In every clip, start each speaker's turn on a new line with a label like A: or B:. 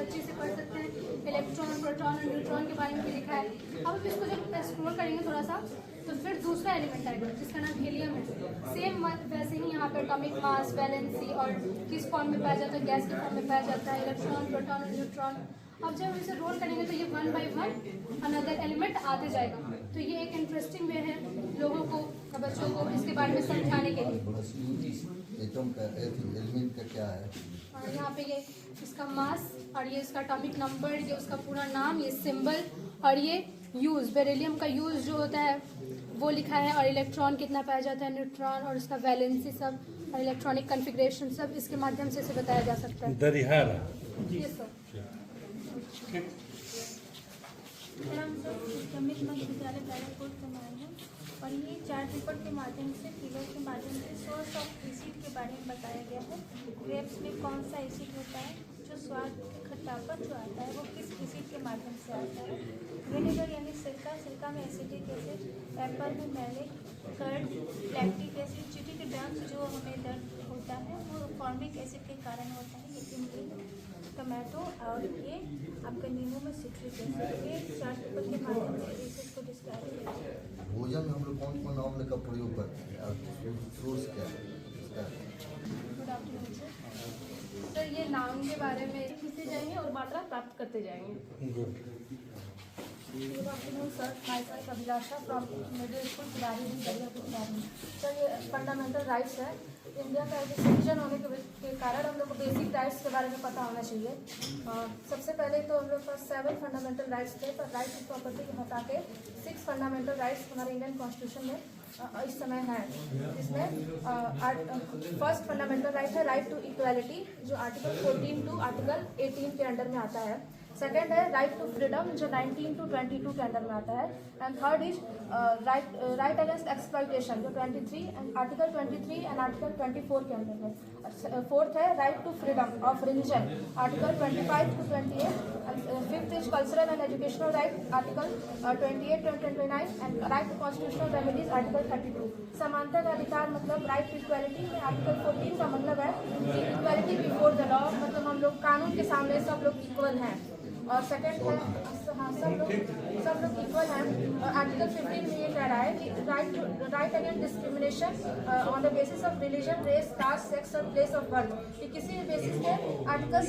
A: अच्छे से पढ़ सकते हैं। इलेक्ट्रॉन, प्रोटॉन और न्यूट्रॉन के बारे में भी लिखा है। अब हम इसको जब एक्सप्लोर करेंगे थोड़ा सा, तो फिर दूसरा एलिमेंट आएगा जिसका नाम हीलियम है। सेम वैसे ही यहाँ पे एटॉमिक मास, वैलेंसी और किस फॉर्म में पाया जाता है, गैस के फॉर्म में पाया जाता है, इलेक्ट्रॉन, प्रोटॉन और न्यूट्रॉन। अब जब हम इसे रोल करेंगे तो ये 1 बाय 1 अनदर एलिमेंट आते जाएगा। तो ये एक इंटरेस्टिंग वे है लोगों को, बच्चों को इसके बारे में समझाने के लिए।
B: एटम का एलिमेंट का क्या है?
A: और यहाँ पे ये इसका मास और ये इसका एटॉमिक नंबर, ये उसका पूरा नाम, ये सिंबल और ये यूज़, बेरिलियम का यूज़ जो होता है वो लिखा है, और इलेक्ट्रॉन कितना पाया जाता है, न्यूट्रॉन और उसका वैलेंसी सब, और इलेक्ट्रॉनिक कॉन्फ़िगरेशन सब इसके माध्यम से इसे बताया जा सकता है।
C: दरिहारा
A: ये सब
D: इस्लामिक विश्वविद्यालय बैराकपुर से आए हैं और ये चार्ट पेपर के माध्यम से, फिगर के माध्यम से सोर्स ऑफ एसिड के बारे में बताया गया है। ग्रेप्स में कौन सा एसिड होता है, जो स्वाद खट्टापन जो आता है वो किस एसिड के माध्यम से आता है। विनेगर यानी सिरका, सिरका में एसिडिक एसिड, एप्पल में मैलिक, कर्ड, लैक्टिक एसिड, चीटी के डंक जो हमें दर्द होता है वो फॉर्मिक एसिड के कारण होता है। ये इमली, टमाटो और ये आपका नींबू में सिट्रिक एसिड, ये चार्ट पेपर के माध्यम से एसिड को डिस्क्राइब किया है।
B: भोजन में हम लोग कौन कौन अम्ल का प्रयोग करते हैं और सोर्स क्या है इसका?
A: Good afternoon sir. सर ये नाउन के बारे में सीखते जाएंगे और मात्रा प्राप्त करते जाएंगे। Good afternoon sir, myself Abhilasha from middle school Pilari Barrackpore. Sir ये फंडामेंटल राइट्स है। इंडिया का एक सिटीजन होने के कारण हम लोग को बेसिक राइट्स के बारे में पता होना चाहिए। सबसे पहले तो हम लोग का 7 फंडामेंटल राइट्स थे, पर राइट टू प्रॉपर्टी को हटा के 6 फंडामेंटल राइट्स हमारे इंडियन कॉन्स्टिट्यूशन में इस समय है। इसमें फर्स्ट फंडामेंटल राइट है राइट टू इक्वालिटी, जो आर्टिकल 14 टू आर्टिकल 18 के अंडर में आता है। सेकेंड है राइट टू फ्रीडम, जो 19 टू 22 के अंडर में आता है। And third is right against exploitation, जो 23 एंड आर्टिकल 23 एंड आर्टिकल 24 के अंदर है। फोर्थ है right to freedom of religion, article 25 to 28। Fifth is cultural and educational right, article 28 to 29 and right to constitutional remedies, article 32। समानता का अधिकार मतलब right to equality में आर्टिकल 14 का मतलब है कि इक्वालिटी बिफोर द लॉ, मतलब हम लोग कानून के सामने सब लोग इक्वल हैं। और सेकंड है हाँ सब लोग इक्वल हैं। आर्टिकल 15 में ये कह रहा है कि right against discrimination on the basis of religion, race, caste, sex और प्लेस ऑफ बर्थ, कि किसी बेसिस पे आर्टिकल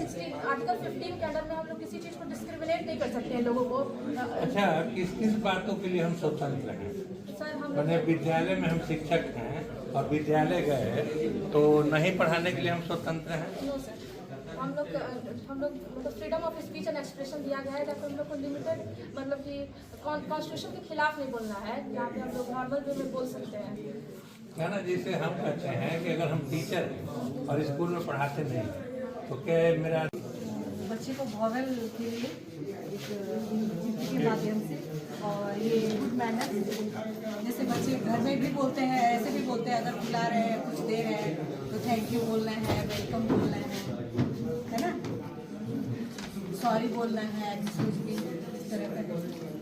A: 15 के अंडर में हम लोग किसी चीज़ को डिस्क्रिमिनेट नहीं कर सकते हैं लोगों को।
C: अच्छा, किस किस बातों के लिए हम स्वतंत्र हैं?
A: सर हम
C: मैंने विद्यालय में हम शिक्षक हैं और विद्यालय गए तो नहीं पढ़ाने के लिए हम स्वतंत्र हैं?
A: नो सर, हम लोग मतलब freedom of speech and expression दिया गया है, ताकि हम लोग को लिमिटेड, मतलब कि कॉन्स्टिट्यूशन के खिलाफ नहीं बोलना है, जहाँ पे हम लोग नॉर्मल वे में बोल सकते हैं।
C: क्या ना, जैसे हम कहते हैं कि अगर हम टीचर हैं और स्कूल में पढ़ाते नहीं तो क्या मेरा
E: बच्चे को वॉवेल के लिए एक के माध्यम से, और ये मैनर्स, जैसे बच्चे घर में भी बोलते हैं, ऐसे भी बोलते हैं, अगर बुला रहे हैं, कुछ दे रहे हैं तो थैंक यू बोलना है, वेलकम बोलना है ना, सॉरी बोलना है, एक्सक्यूज मी, इस तरह का।